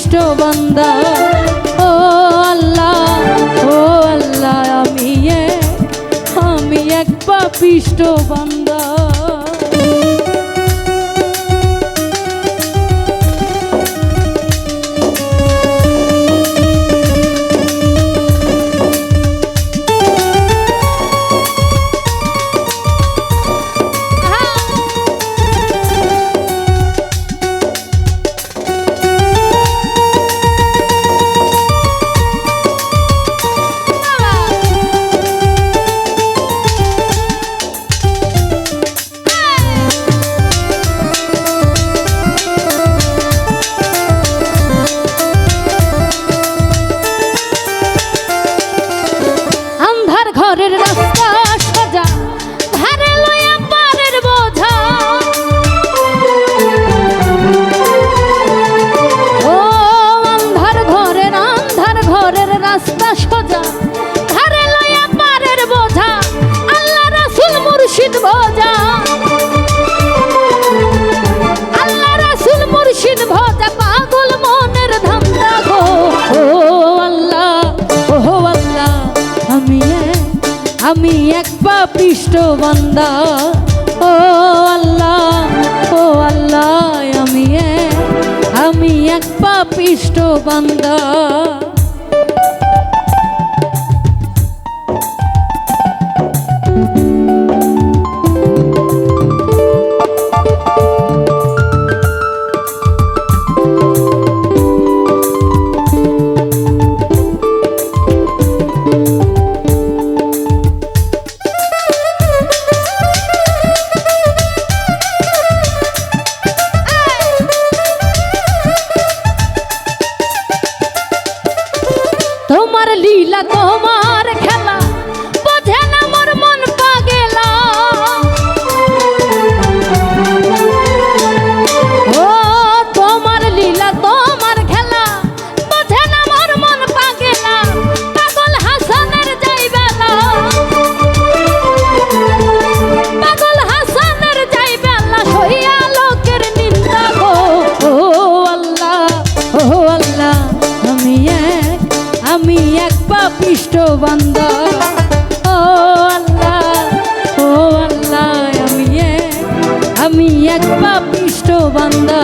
পাপিষ্ট বান্দা। ও আল্লাহ, ও আল্লাহ, আমি এক পাপিষ্ট বান্দা। ঘরের রাস্তা সোজা, ধারে লইয়া পারের বোঝা। ও আন্ধার ঘরের রাস্তা সোজা, ধারে লইয়া পারের বোঝা। আল্লাহ রাসূল মুর্শিদ ভোজা, আল্লাহ রাসূল মুর্শিদ ভোজা, পাগল মনের ধান্দা গো। ও আল্লাহ, ও আল্লাহ, আমি এক পাপিষ্ট বান্দা। ও আল্লাহ, ও আল্লাহ, আমি এক পাপিষ্ট বান্দা। তোমার লীলা, তোমার খেলা, বোঝে না মোর মন পাগেলা। ও তোমার লীলা, তোমার খেলা, বোঝে না মোর মন পাগেলা। পাগল হাসানের যাই বেলা, পাগল হাসানের যাই বেলা, সইয়া লোকের নিন্দা গো। ও আল্লাহ, ও আল্লাহ, আমি এক পাপিষ্ট বান্দা। ও আল্লাহ, ও আল্লাহ, আমি এক পাপিষ্ট বান্দা।